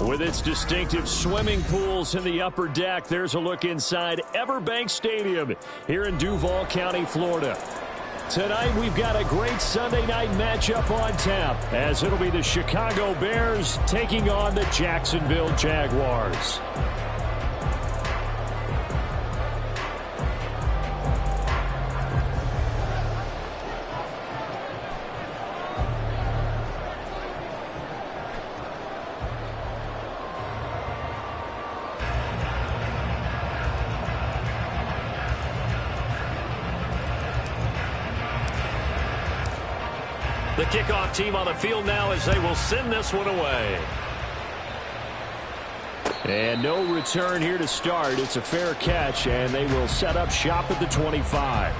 With its distinctive swimming pools in the upper deck, there's a look inside Everbank Stadium here in Duval County, Florida. Tonight, we've got a great Sunday night matchup on tap, as it'll be the Chicago Bears taking on the Jacksonville Jaguars. The kickoff team on the field now as they will send this one away. And no return here to start. It's a fair catch, and they will set up shop at the 25.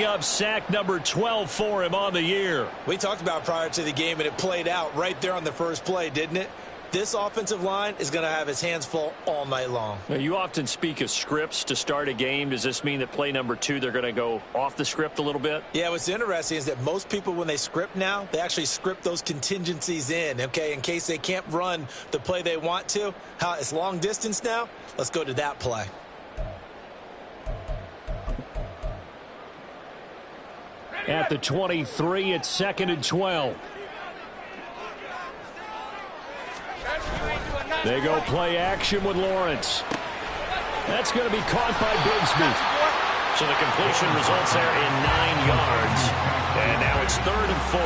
Up sack number 12 for him on the year. We talked about prior to the game, and it played out right there on the first play, didn't it? This offensive line is going to have his hands full all night long. Now, you often speak of scripts to start a game. Does this mean that play number 2, they're going to go off the script a little bit? Yeah, what's interesting is that most people, when they script now, they actually script those contingencies in, okay, in case they can't run the play they want to. It's long distance now. Let's go to that play. At the 23, it's 2nd and 12. They go play action with Lawrence. That's going to be caught by Bigsby. So the completion results there in 9 yards. And now it's 3rd and 4.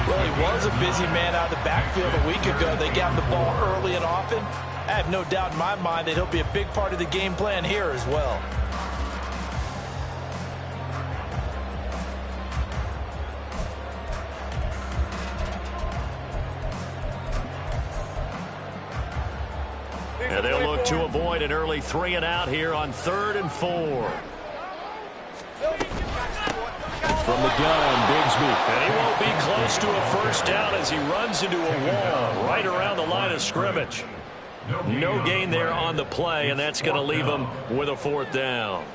Well, he was a busy man out of the backfield a week ago. They got him the ball early and often. I have no doubt in my mind that he'll be a big part of the game plan here as well. And they'll look to avoid an early 3 and out here on 3rd and 4. From the gun, Bigsby. And he won't be close to a first down as he runs into a wall right around the line of scrimmage. No gain there on the play, and that's going to leave them with a 4th down.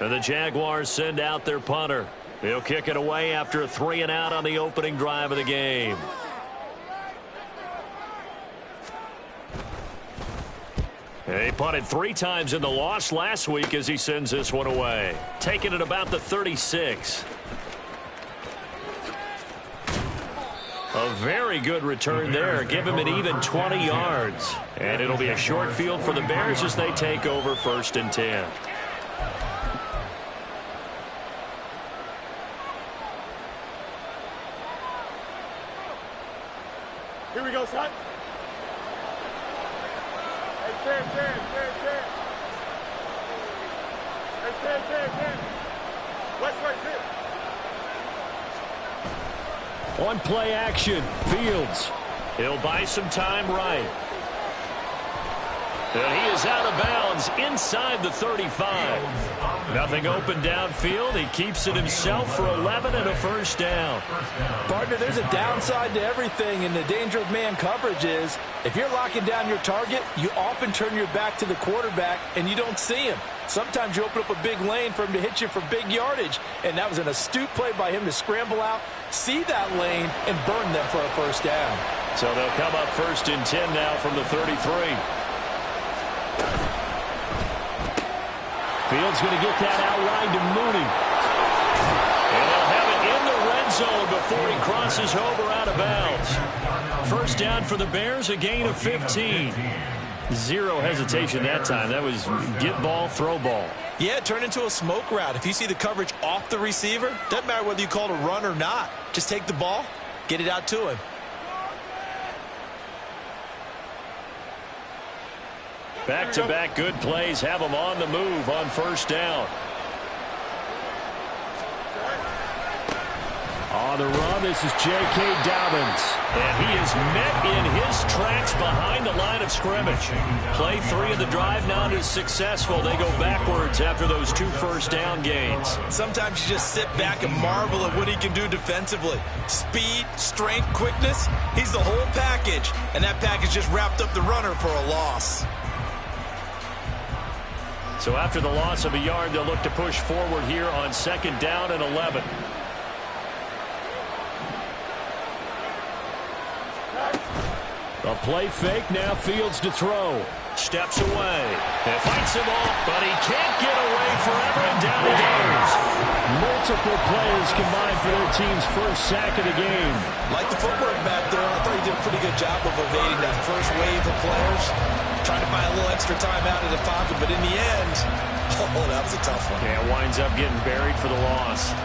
And the Jaguars send out their punter. He'll kick it away after a 3 and out on the opening drive of the game. He punted 3 times in the loss last week as he sends this one away. Taking it about the 36. A very good return there. Give him an even 20 yards. And it'll be a short field for the Bears as they take over 1st and 10. Here we go, son. On play action, Fields. He'll buy some time right. And he is out of bounds inside the 35. Nothing open downfield. He keeps it himself for 11 and a first down. Partner, there's a downside to everything, and the danger of man coverage is if you're locking down your target, you often turn your back to the quarterback and you don't see him. Sometimes you open up a big lane for him to hit you for big yardage, and that was an astute play by him to scramble out, see that lane, and burn them for a first down. So they'll come up 1st and 10 now from the 33. Fields going to get that outline to Mooney. And they'll have it in the red zone before he crosses over out of bounds. First down for the Bears, a gain of 15. Zero hesitation that time. That was get ball, throw ball. Yeah, turn into a smoke route. If you see the coverage off the receiver, doesn't matter whether you call it a run or not. Just take the ball, get it out to him. Back-to-back good plays have them on the move on first down. On on the run. This is J.K. Dobbins. And he is met in his tracks behind the line of scrimmage. Play 3 of the drive not as successful. They go backwards after those 2 first-down gains. Sometimes you just sit back and marvel at what he can do defensively. Speed, strength, quickness, he's the whole package. And that package just wrapped up the runner for a loss. So after the loss of a yard, they'll look to push forward here on 2nd down and 11. A play fake, now Fields to throw. Steps away. And fights him off, but he can't get away forever, and down he goes. Multiple plays combined for their team's first sack of the game. Like the footwork back there, I thought he did a pretty good job of evading that first wave of players. Trying to buy a little extra time out of the pocket, but in the end, oh, that was a tough one. Yeah, winds up getting buried for the loss.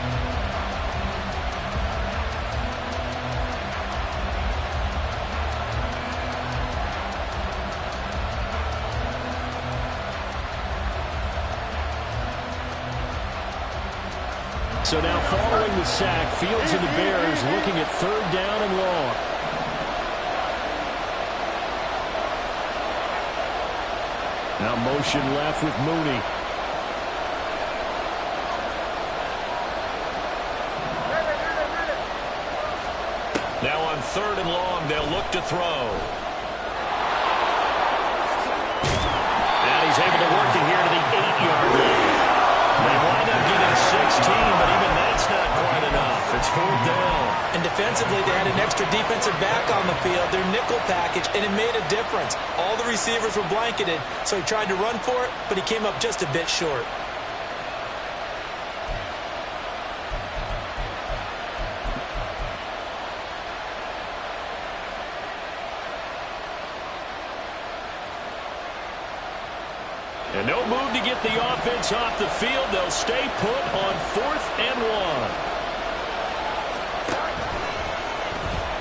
So now following the sack, Fields and the Bears looking at 3rd down and long. Now motion left with Mooney. Now on 3rd and long, they'll look to throw. And he's able to work it here to the 8-yard line. They wind up getting 16, but even that's not quite enough. It's 4th down. And defensively, they had an extra defensive back on the field, their nickel package, and it made a difference. All the receivers were blanketed, so he tried to run for it, but he came up just a bit short. And no move to get the offense off the field. They'll stay put on 4th and 1.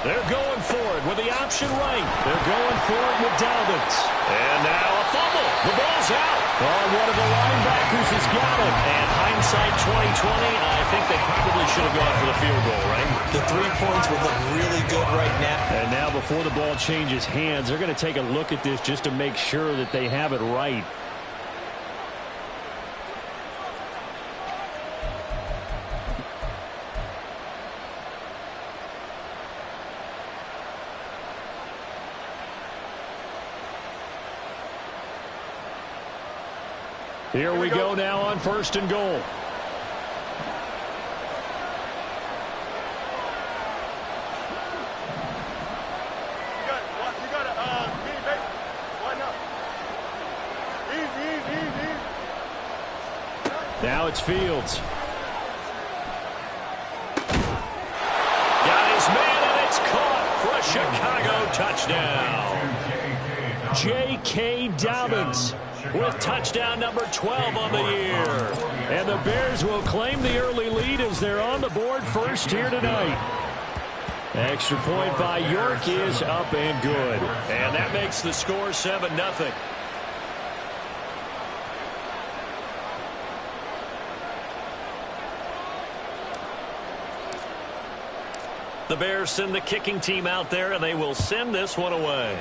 They're going for it with the option right. They're going for it with Dobbins. And now a fumble. The ball's out. Oh, one of the linebackers has got it. And hindsight 2020, I think they probably should have gone for the field goal, right? The 3 points would look really good right now. And now before the ball changes hands, they're going to take a look at this just to make sure that they have it right. Here we go now on 1st and goal. Now it's Fields. Got his man, and it's caught for a Chicago touchdown. J.K. Dobbins with touchdown number 12 on the year. And the Bears will claim the early lead as they're on the board first here tonight. Extra point by York is up and good. And that makes the score 7-0. The Bears send the kicking team out there, and they will send this one away.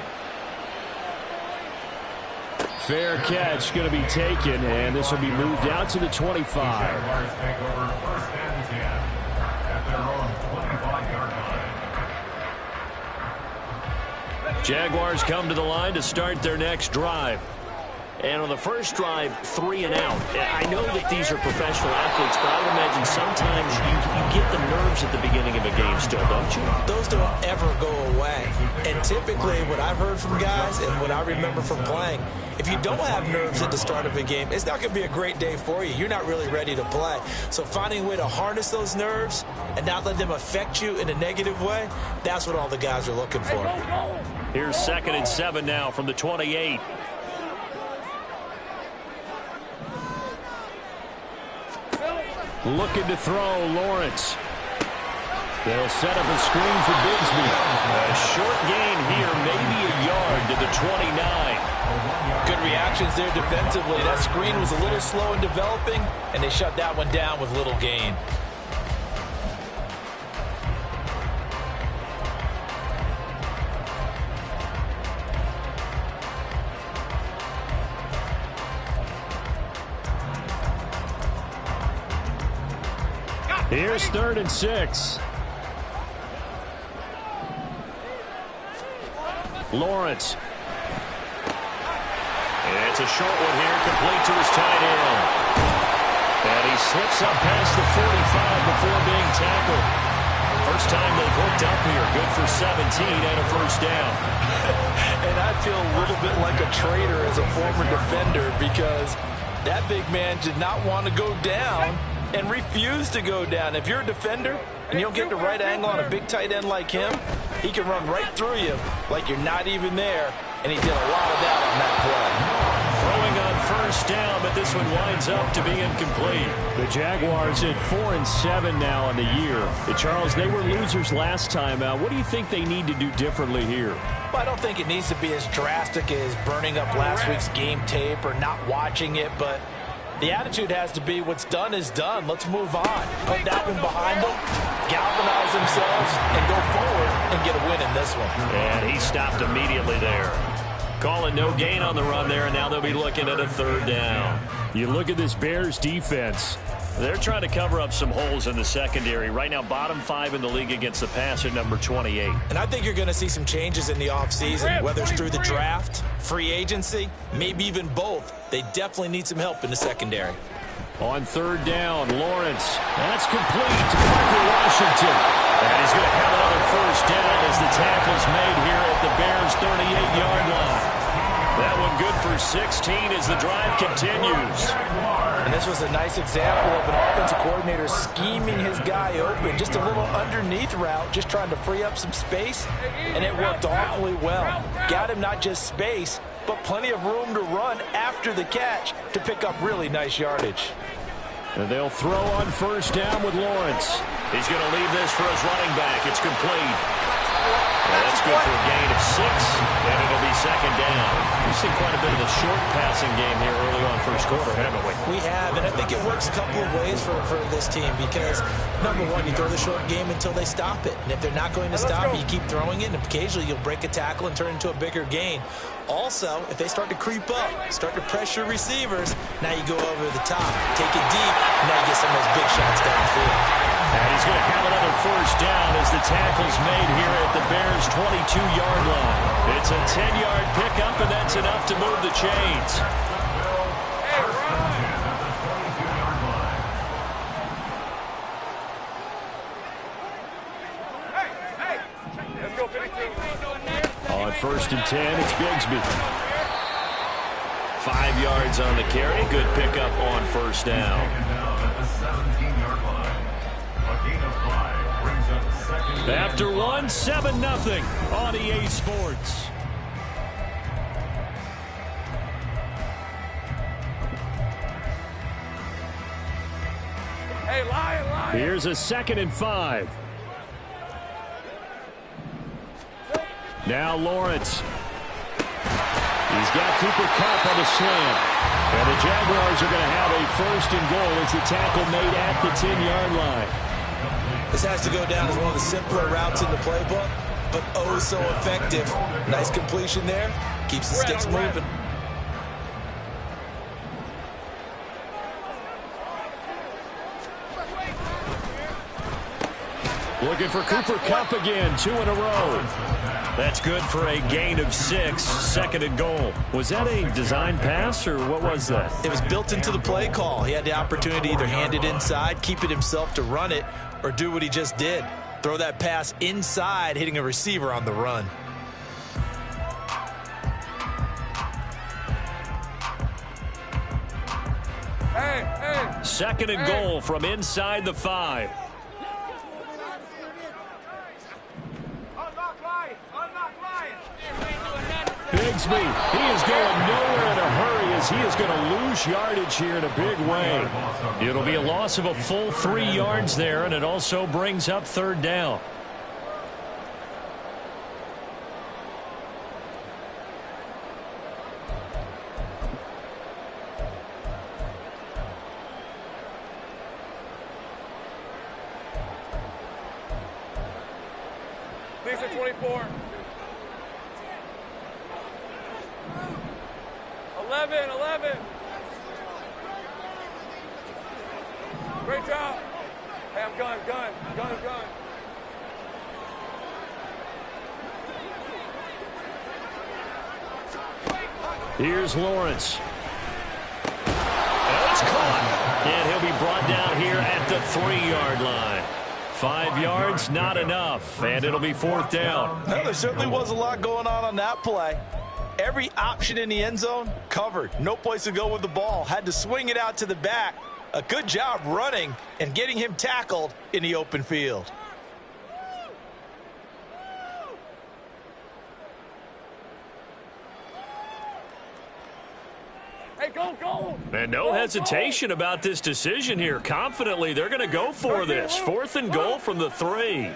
Fair catch going to be taken, and this will be moved out to the 25. Jaguars come to the line to start their next drive. And on the first drive, 3 and out. I know that these are professional athletes, but I would imagine sometimes you get the nerves at the beginning of a game still, don't you? Those don't ever go away. And typically, what I've heard from guys and what I remember from playing, if you don't have nerves at the start of a game, it's not going to be a great day for you. You're not really ready to play. So finding a way to harness those nerves and not let them affect you in a negative way, that's what all the guys are looking for. Here's 2nd and 7 now from the 28. Looking to throw, Lawrence. They'll set up a screen for Bigsby. A short gain here, maybe a yard to the 29. Good reactions there defensively. That screen was a little slow in developing, and they shut that one down with little gain. Here's 3rd and 6. Lawrence. It's a short one here, complete to his tight end. And he slips up past the 45 before being tackled. First time they've hooked up here. Good for 17 and a first down. And I feel a little bit like a traitor as a former defender because that big man did not want to go down and refused to go down. If you're a defender and you don't get the right angle on a big tight end like him, he can run right through you like you're not even there, and he did a lot of that on that play. Throwing on first down, but this one winds up to be incomplete. The Jaguars at 4-7 now on the year. Charles, they were losers last time out. What do you think they need to do differently here? Well, I don't think it needs to be as drastic as burning up last week's game tape or not watching it, but the attitude has to be what's done is done. Let's move on. Put that one behind them, galvanize themselves, and go forward and get a win in this one. And he stopped immediately there. Calling no gain on the run there, and now they'll be looking at a 3rd down. You look at this Bears defense. They're trying to cover up some holes in the secondary. Right now, bottom 5 in the league against the pass at number 28. And I think you're going to see some changes in the offseason, whether it's through the draft, free agency, maybe even both. They definitely need some help in the secondary. On 3rd down, Lawrence. That's complete to Parker Washington. And he's going to have another first down as the tackle's made here at the Bears' 38-yard line. That one good for 16 as the drive continues. And this was a nice example of an offensive coordinator scheming his guy open. Just a little underneath route, just trying to free up some space, and it worked awfully well. Got him not just space, but plenty of room to run after the catch to pick up really nice yardage. And they'll throw on first down with Lawrence. He's going to leave this for his running back. It's complete. Well, that's good for a gain of 6, and it'll be 2nd down. We've seen quite a bit of a short passing game here early on first quarter, haven't we? We have, and I think it works a couple of ways for this team because, number one, you throw the short game until they stop it. And if they're not going to stop it, you keep throwing it, and occasionally you'll break a tackle and turn it into a bigger gain. Also, if they start to creep up, start to pressure receivers, now you go over the top, take it deep, and now you get some of those big shots downfield. And he's going to have another first down as the tackle's made here at the Bears' 22-yard line. It's a 10-yard pickup, and that's enough to move the chains. On 1st and 10, it's Bigsby. 5 yards on the carry. Good pickup on first down. After 1, 7-0 on EA Sports. Hey, Lion. Here's a 2nd and 5. Now Lawrence. He's got Cooper Kupp on the slant. And the Jaguars are going to have a 1st and goal as the tackle made at the 10-yard line. This has to go down as one of the simpler routes in the playbook, but oh so effective. Nice completion there. Keeps the sticks moving. Looking for Cooper Kupp again, 2 in a row. That's good for a gain of 6, 2nd and goal. Was that a design pass, or what was that? It was built into the play call. He had the opportunity to either hand it inside, keep it himself to run it, or do what he just did. Throw that pass inside, hitting a receiver on the run. Hey. 2nd and goal from inside the 5. Bigsby, he is going nowhere in a hurry as he is going to lose yardage here in a big way. It'll be a loss of a full 3 yards there, and it also brings up 3rd down. Lisa 24. 11. Great job. Hey, I'm going. Here's Lawrence. And it's caught. And he'll be brought down here at the 3-yard line. 5 yards, not enough. And it'll be 4th down. Well, there certainly was a lot going on that play. Every option in the end zone covered. No place to go with the ball. Had to swing it out to the back. A good job running and getting him tackled in the open field. Hey, go. And no hesitation about this decision here. Confidently, they're going to go for this. 4th and goal from the 3. Here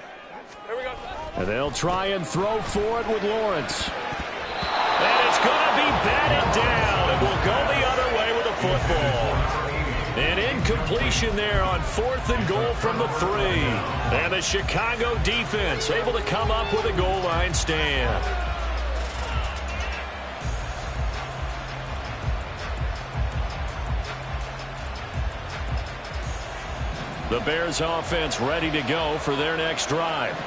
we go. And they'll try and throw for it with Lawrence. And it's going to be batted down. It will go the other way with a football. An incompletion there on 4th and goal from the 3. And the Chicago defense able to come up with a goal line stand. The Bears offense ready to go for their next drive.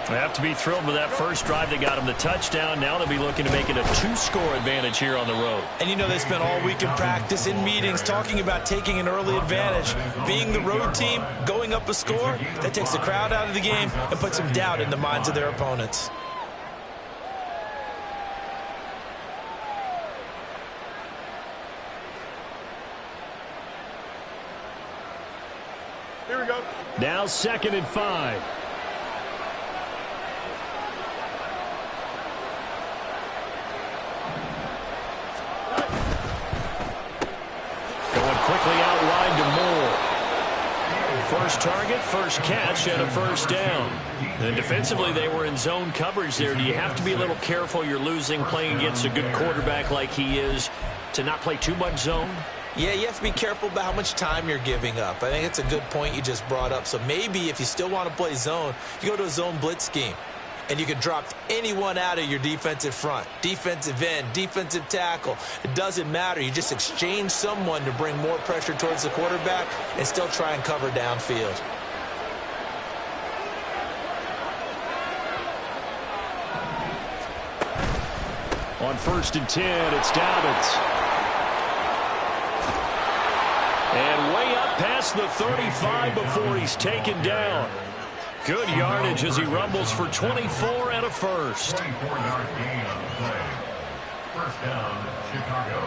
They have to be thrilled with that first drive that got them the touchdown. Now they'll be looking to make it a 2-score advantage here on the road. And you know they spent all week in practice, in meetings, talking about taking an early advantage. Being the road team, going up a score, that takes the crowd out of the game and puts some doubt in the minds of their opponents. Here we go. Now 2nd and 5. Going quickly out wide to Moore. First target, first catch, and a 1st down. And defensively, they were in zone coverage there. Do you have to be a little careful? You're losing, playing against a good quarterback like he is, to not play too much zone? Yeah, you have to be careful about how much time you're giving up. I think it's a good point you just brought up. So maybe if you still want to play zone, you go to a zone blitz scheme. And you can drop anyone out of your defensive front. Defensive end, defensive tackle. It doesn't matter. You just exchange someone to bring more pressure towards the quarterback and still try and cover downfield. On 1st and 10, it's Dobbins. And way up past the 35 before he's taken down. Good yardage as he rumbles for 24 and a 1st. 24-yard gain on the play. 1st down, Chicago.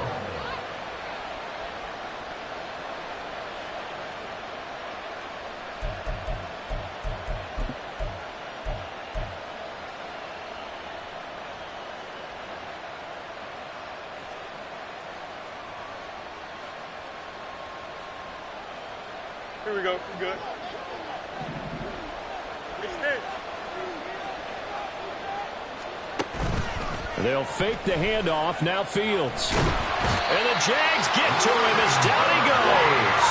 Here we go. We're good. They'll fake the handoff. Now Fields. And the Jags get to him as down he goes.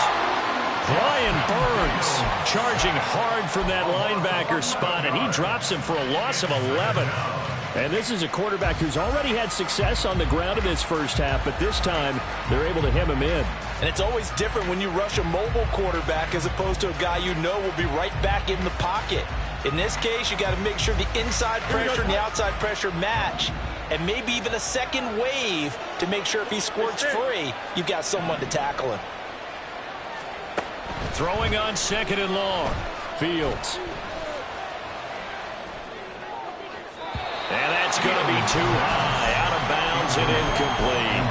Brian Burns charging hard from that linebacker spot, and he drops him for a loss of 11. And this is a quarterback who's already had success on the ground in this first half, but this time they're able to hem him in. And it's always different when you rush a mobile quarterback as opposed to a guy you know will be right back in the pocket. In this case, you got to make sure the inside pressure and the outside pressure match, and maybe even a second wave to make sure if he squirts free, you've got someone to tackle him. Throwing on 2nd and long. Fields. And that's going to be too high, out of bounds and incomplete.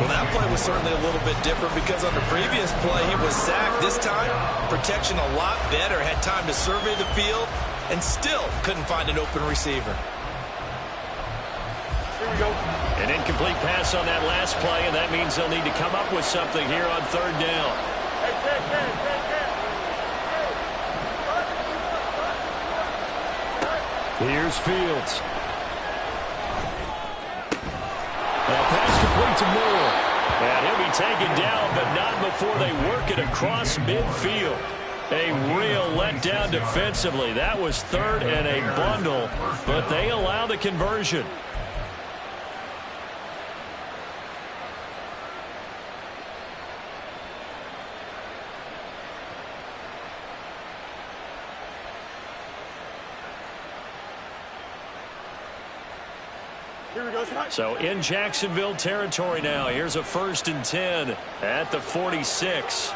Well, that play was certainly a little bit different because on the previous play, he was sacked. This time, protection a lot better, had time to survey the field, and still couldn't find an open receiver. Here we go. An incomplete pass on that last play, and that means they'll need to come up with something here on 3rd down. Here's Fields. That pass complete to Moore. And he'll be taken down, but not before they work it across midfield. A real letdown defensively. That was 3rd and a bundle, but they allow the conversion. Here we go. So in Jacksonville territory now. Here's a 1st and 10 at the 46.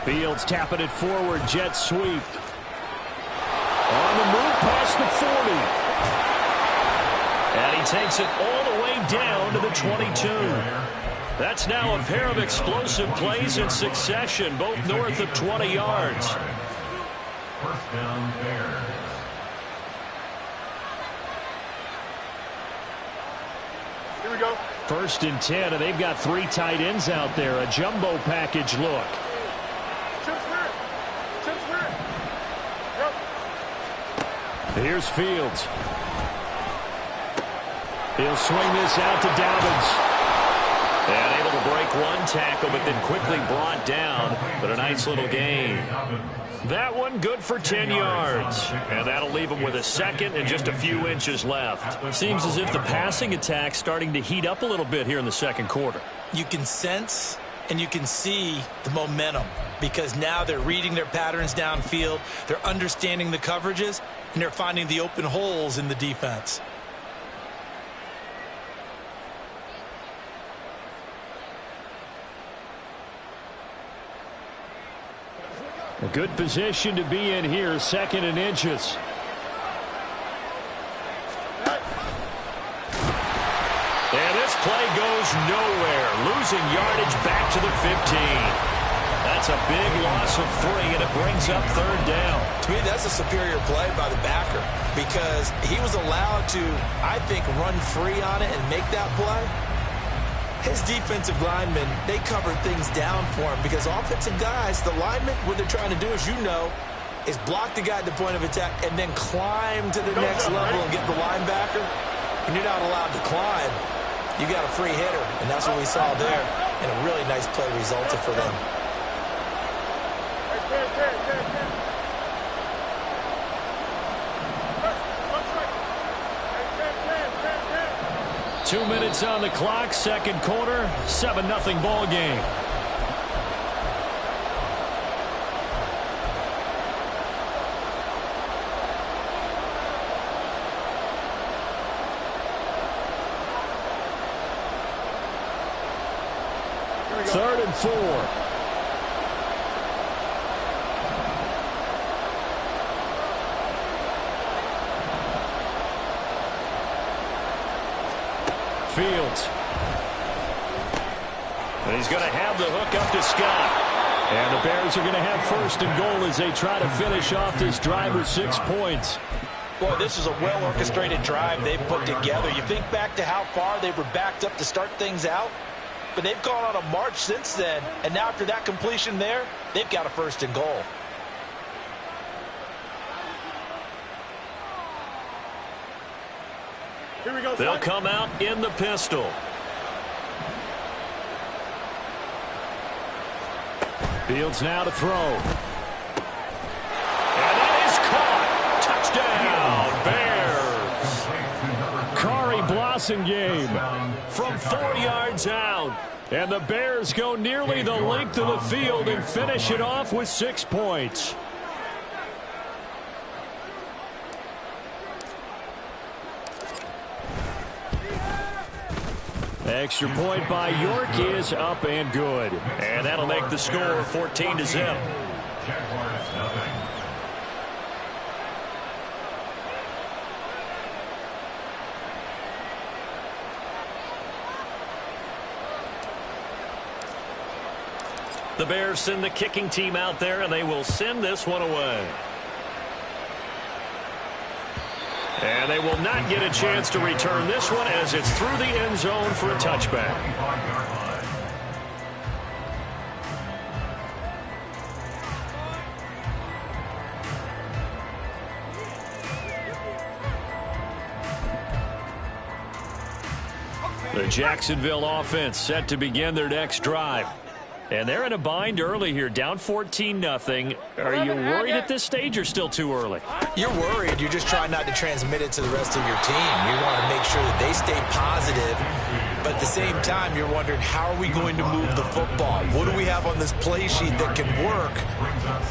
Fields tapping it forward. Jet sweep. On the move past the 40. And he takes it all the way down to the 22. That's now a pair of explosive plays in succession, both north of 20 yards. First down, Bears. Here we go. 1st and 10, and they've got 3 tight ends out there. A jumbo package look. Chip spirit. Chip spirit. Yep. Here's Fields. He'll swing this out to Dobbins. And able to break one tackle, but then quickly brought down. But a nice little gain. That one good for 10 yards. And that'll leave him with a second and just a few inches left. Seems as if the passing attack's starting to heat up a little bit here in the second quarter. You can sense and you can see the momentum because now they're reading their patterns downfield, they're understanding the coverages, and they're finding the open holes in the defense. A good position to be in here, 2nd and inches. And this play goes nowhere, losing yardage back to the 15. That's a big loss of 3, and it brings up 3rd down. To me, that's a superior play by the backer because he was allowed to, I think, run free on it and make that play. His defensive linemen, they covered things down for him because offensive guys, the linemen, what they're trying to do, as you know, is block the guy at the point of attack and then climb to the next level and get the linebacker. And you're not allowed to climb. You got a free hitter, and that's what we saw there. And a really nice play resulted for them. 2 minutes on the clock, second quarter, 7-0 ball game. Third and 4. Fields. And he's going to have the hook up to Scott. And the Bears are going to have 1st and goal as they try to finish off this drive with 6 points. Boy, this is a well-orchestrated drive they've put together. You think back to how far they were backed up to start things out, but they've gone on a march since then. And now after that completion there, they've got a 1st and goal. Here we go. They'll come out in the pistol. Fields now to throw. And that is caught. Touchdown, Bears. Kari Blasingame from 4 yards out. And the Bears go nearly the length of the field and finish it off with 6 points. Extra point by York is up and good. And that'll make the score 14-0. Jaguars nothing. The Bears send the kicking team out there, and they will send this one away. And they will not get a chance to return this one as it's through the end zone for a touchback. The Jacksonville offense set to begin their next drive. And they're in a bind early here, down 14-0. Are you worried at this stage or still too early? You're worried. You're just trying not to transmit it to the rest of your team. You want to make sure that they stay positive But at the same time, you're wondering, how are we going to move the football? What do we have on this play sheet that can work?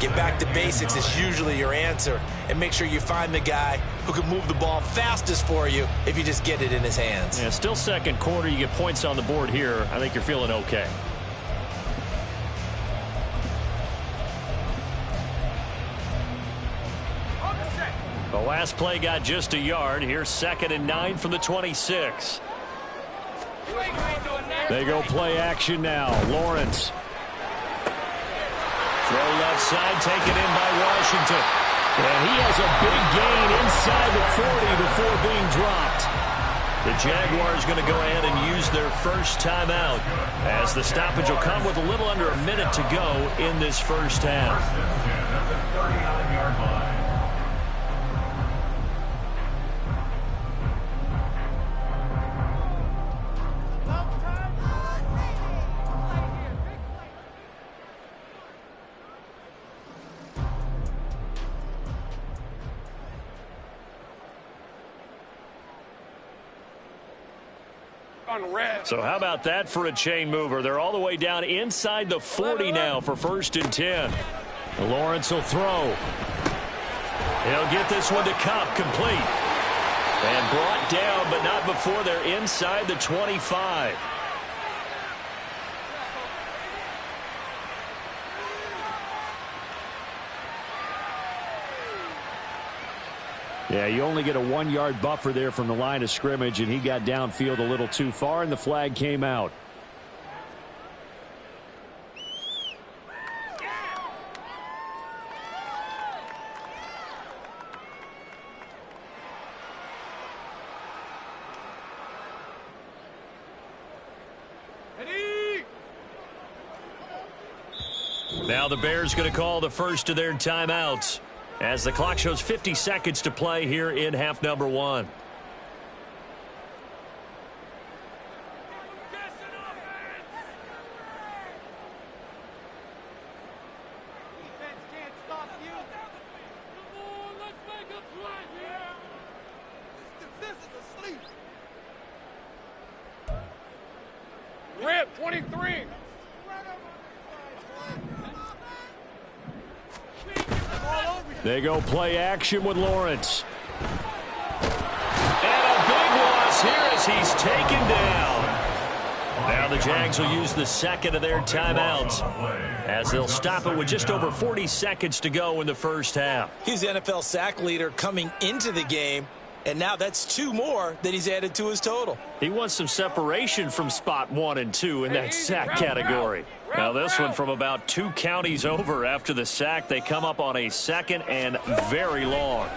Get back to basics is usually your answer. And make sure you find the guy who can move the ball fastest for you if you just get it in his hands. Yeah, still second quarter. You get points on the board here. I think you're feeling okay. The last play got just a yard. Here's 2nd and 9 from the 26. They go play action now. Lawrence. Throw left side, taken in by Washington. And he has a big gain inside the 40 before being dropped. The Jaguars going to go ahead and use their first timeout, as the stoppage will come with a little under a minute to go in this first half. So how about that for a chain mover? They're all the way down inside the 40 now for 1st and 10. Lawrence will throw. He'll get this one to Kupp, complete. And brought down, but not before they're inside the 25. Yeah, you only get a 1-yard buffer there from the line of scrimmage, and he got downfield a little too far, and the flag came out. Now the Bears going to call the first of their timeouts, as the clock shows 50 seconds to play here in half number 1. Rip, 23. They go play action with Lawrence. And a big loss here as he's taken down. Now the Jags will use the second of their timeouts, as they'll stop it with just over 40 seconds to go in the first half. He's the NFL sack leader coming into the game, and now that's 2 more that he's added to his total. He wants some separation from spot 1 and 2 in that sack category. Now this one from about 2 counties over after the sack. They come up on a 2nd and very long.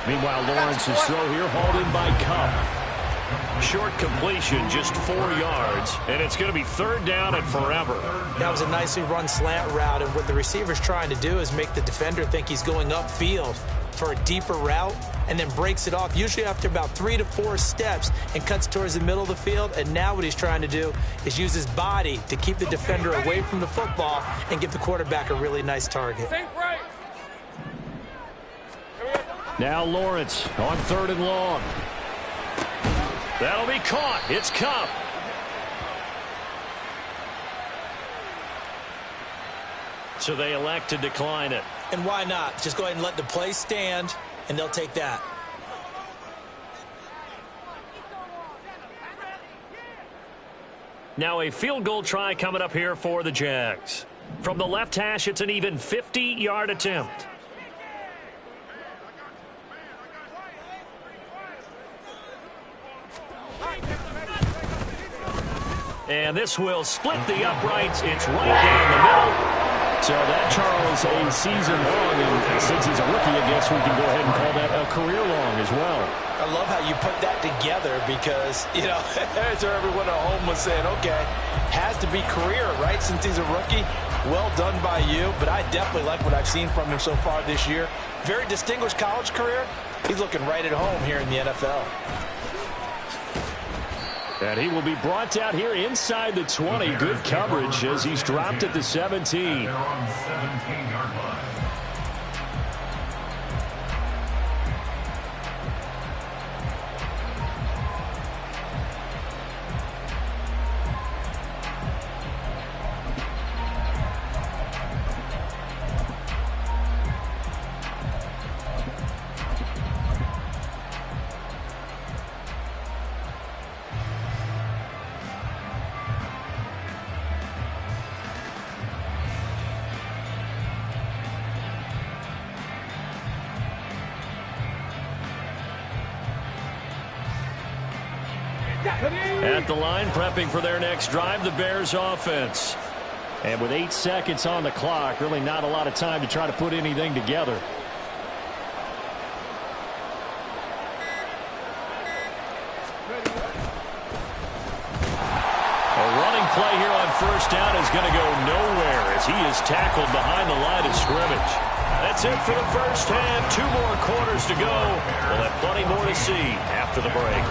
Meanwhile, Lawrence's throw here hauled in by Kupp. Short completion, just 4 yards, and it's going to be 3rd down and forever. That was a nicely run slant route, and what the receiver's trying to do is make the defender think he's going upfield for a deeper route, and then breaks it off, usually after about 3 to 4 steps, and cuts towards the middle of the field. And now what he's trying to do is use his body to keep the defender away from the football and give the quarterback a really nice target. Now Lawrence on 3rd and long. That'll be caught. It's Kupp. So they elect to decline it. And why not? Just go ahead and let the play stand, and they'll take that. Now a field goal try coming up here for the Jags. From the left hash, it's an even 50-yard attempt. And this will split the uprights. It's right down the middle. So that, Charles, a season long, and since he's a rookie, I guess we can go ahead and call that a career long as well. I love how you put that together because, you know, that's where everyone at home was saying, okay, has to be career, right, since he's a rookie. Well done by you, but I definitely like what I've seen from him so far this year. Very distinguished college career. He's looking right at home here in the NFL. And he will be brought down here inside the 20. Good coverage as he's dropped at the 17. They're on 17-yard line. At the line, prepping for their next drive, the Bears offense. And with 8 seconds on the clock, really not a lot of time to try to put anything together. A running play here on first down is going to go nowhere as he is tackled behind the line of scrimmage. That's it for the first half. 2 more quarters to go. We'll have plenty more to see after the break.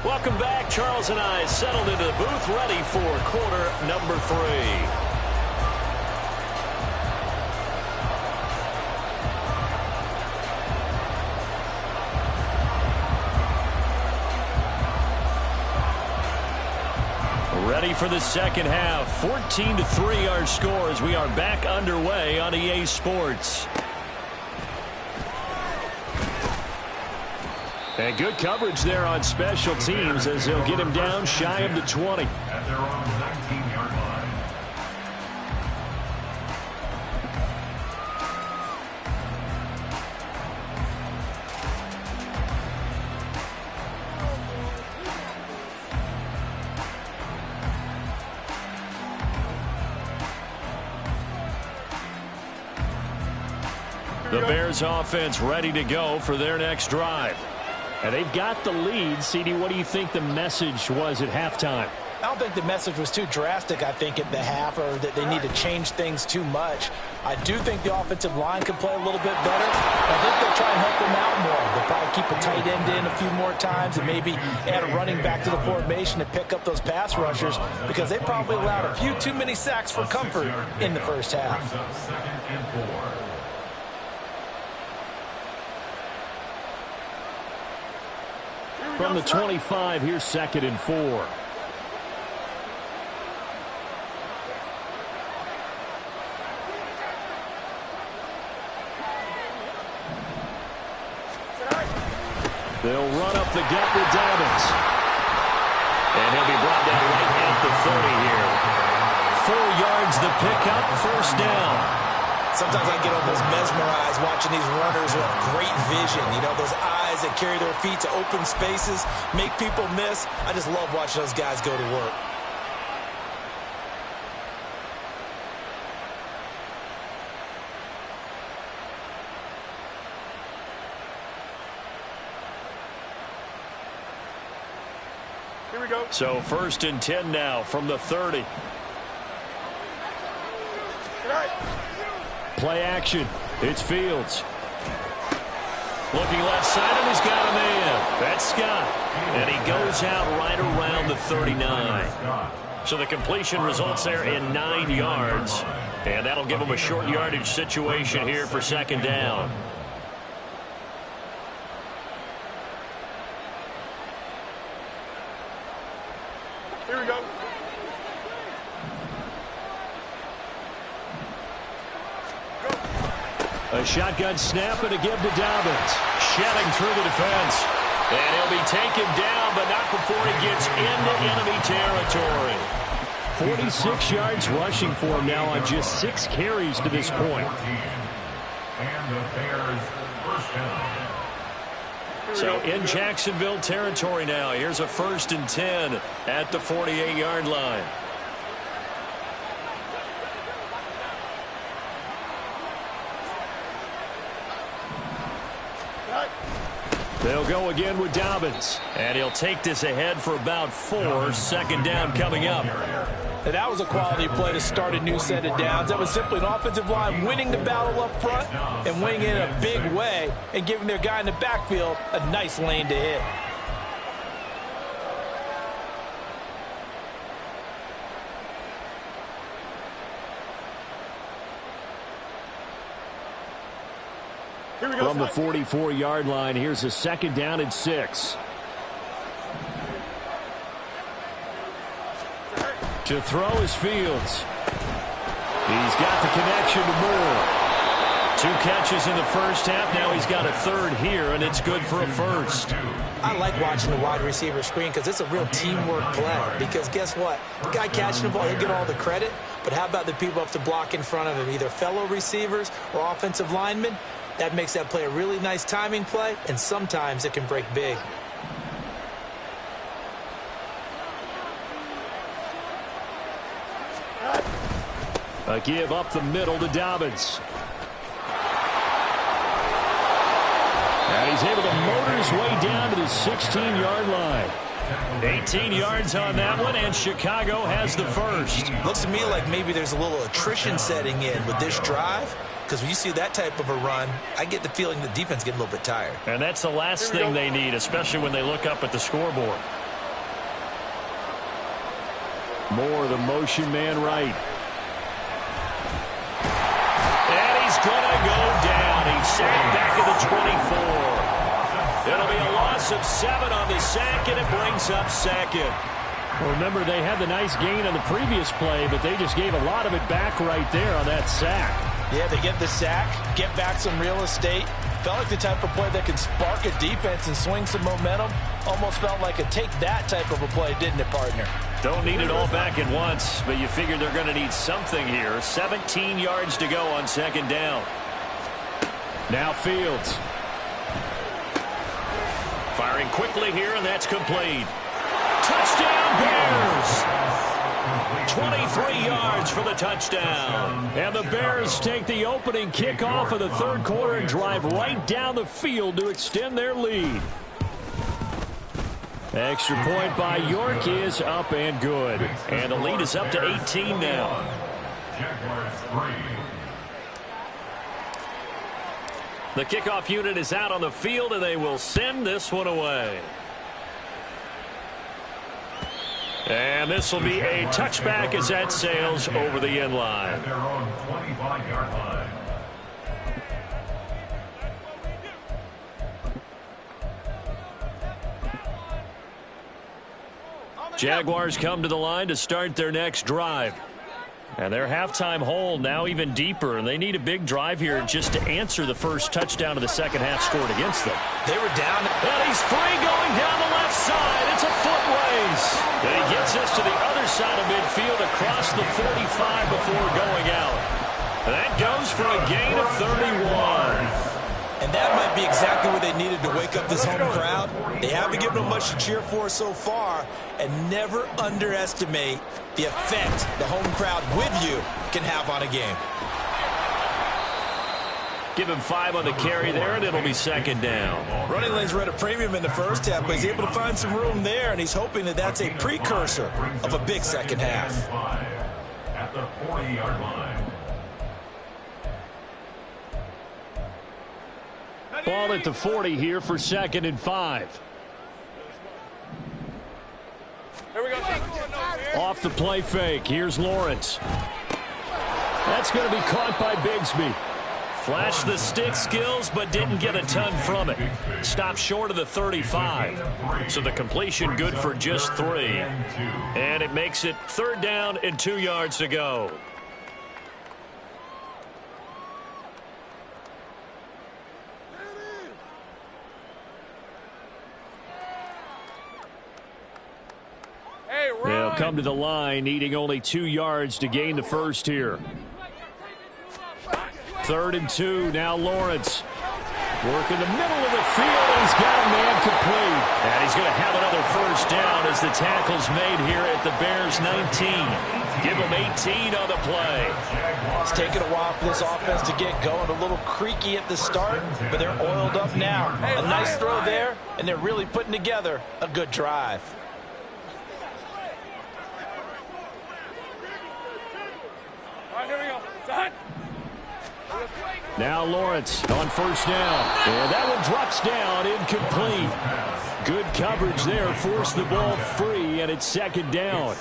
Welcome back. Charles and I settled into the booth, ready for quarter number 3. Ready for the second half. 14-3 our score as we are back underway on EA Sports. And good coverage there on special teams as they'll get him down shy of the 20. At their own 19-yard line. The Bears offense ready to go for their next drive. And they've got the lead. CD, what do you think the message was at halftime? I don't think the message was too drastic, I think, at the half, or that they need to change things too much. I do think the offensive line could play a little bit better. I think they'll try and help them out more. They'll probably keep a tight end in a few more times and maybe add a running back to the formation to pick up those pass rushers because they probably allowed a few too many sacks for comfort in the first half. Second and 4. From the 25, here's 2nd and 4. They'll run up the gut with Dobbins. And he'll be brought down right at the 30 here. 4 yards the pickup, first down. Sometimes I get almost mesmerized watching these runners who have great vision. You know, those eyes that carry their feet to open spaces, make people miss. I just love watching those guys go to work. Here we go. So 1st and 10 now from the 30. Play action. It's Fields. Looking left side, and he's got a man. That's Scott. And he goes out right around the 39. So the completion results there in 9 yards. And that'll give him a short yardage situation here for 2nd down. Here we go. A shotgun snap and a give to Dobbins. Shedding through the defense. And he'll be taken down, but not before he gets into enemy territory. 46 yards rushing for him now on just 6 carries to this point. And the Bears first down. So in Jacksonville territory now. Here's a 1st and 10 at the 48-yard line. They'll go again with Dobbins. And he'll take this ahead for about 4. 2nd down coming up. And that was a quality play to start a new set of downs. That was simply an offensive line winning the battle up front and winning it in a big way and giving their guy in the backfield a nice lane to hit. From the 44-yard line, here's a 2nd down and 6. To throw is Fields. He's got the connection to Moore. 2 catches in the first half. Now he's got a third here, and it's good for a first. I like watching the wide receiver screen because it's a real teamwork play. Because guess what? The guy catching the ball, he'll get all the credit. But how about the people up to block in front of him, either fellow receivers or offensive linemen? That makes that play a really nice timing play, and sometimes it can break big. A give up the middle to Dobbins. And he's able to motor his way down to the 16-yard line. 18 yards on that one, and Chicago has the first. Looks to me like maybe there's a little attrition setting in with this drive, because when you see that type of a run, I get the feeling the defense getting a little bit tired. And that's the last thing they need, especially when they look up at the scoreboard. Moore, the motion man right. And he's going to go down. He's sacked back at the 24. It'll be a loss of 7 on the sack, and it brings up second. Well, remember, they had the nice gain on the previous play, but they just gave a lot of it back right there on that sack. Yeah, they get the sack, get back some real estate. Felt like the type of play that could spark a defense and swing some momentum. Almost felt like a take that type of a play, didn't it, partner? Don't need it all back at once, but you figure they're going to need something here. 17 yards to go on second down. Now Fields. Firing quickly here, and that's complete. Touchdown, Bears! 23 yards for the touchdown. And the Bears take the opening kickoff of the third quarter and drive right down the field to extend their lead. Extra point by York is up and good. And the lead is up to 18 now. The kickoff unit is out on the field, and they will send this one away. And this will be a touchback as that sails over the end line. Their own 25-yard line. Jaguars come to the line to start their next drive. And their halftime hole now even deeper, and they need a big drive here just to answer the first touchdown of the second half scored against them. They were down. And he's free going down the left side. It's a foot race. And he gets us to the other side of midfield across the 45 before going out. That goes for a gain of 31. And that might be exactly what they needed to wake up this home crowd. They haven't given them much to cheer for so far, and never underestimate the effect the home crowd with you can have on a game. Give him 5 on the carry there, and it'll be second down. Running lanes were at a premium in the first half, but he's able to find some room there, and he's hoping that that's a precursor of a big second half. At the 40-yard line. Ball at the 40 here for 2nd and 5. Here we go. Off the play fake. Here's Lawrence. That's going to be caught by Bigsby. Flashed the stick skills, but didn't get a ton from it. Stopped short of the 35. So the completion good for just 3. And it makes it 3rd down and 2 yards to go. They'll come to the line, needing only 2 yards to gain the first here. 3rd and 2, now Lawrence. Work in the middle of the field, and he's got a man complete. And he's going to have another first down as the tackle's made here at the Bears 19. Give him 18 on the play. It's taken a while for this offense to get going. A little creaky at the start, but they're oiled up now. A nice throw there, and they're really putting together a good drive. Now Lawrence on first down. And that one drops down, incomplete. Good coverage there, forced the ball free, and it's 2nd down.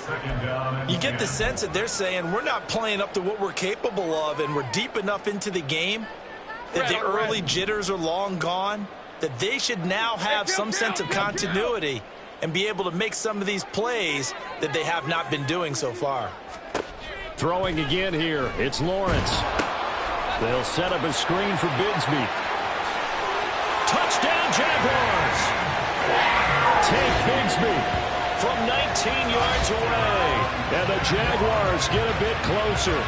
You get the sense that they're saying we're not playing up to what we're capable of, and we're deep enough into the game that the early jitters are long gone, that they should now have some sense of continuity and be able to make some of these plays that they have not been doing so far. Throwing again here, it's Lawrence. They'll set up a screen for Bigsby. Touchdown, Jaguars! Take Bigsby from 19 yards away. And the Jaguars get a bit closer.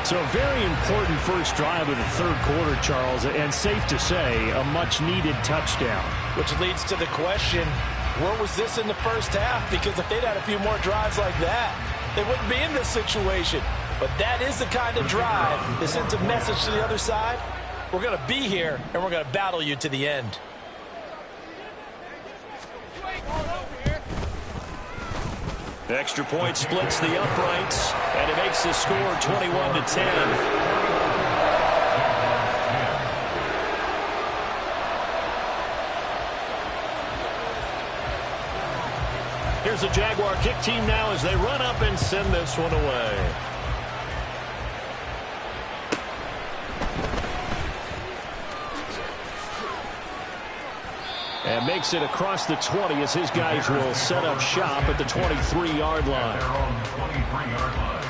So a very important first drive of the third quarter, Charles, and safe to say, a much-needed touchdown. Which leads to the question, where was this in the first half? Because if they'd had a few more drives like that, they wouldn't be in this situation. But that is the kind of drive that sends a message to the other side. We're going to be here, and we're going to battle you to the end. Extra point splits the uprights, and it makes the score 21-10. Here's the Jaguar kick team now as they run up and send this one away. And makes it across the 20 as his guys will set up shop at the 23-yard line. They're on the 23-yard line.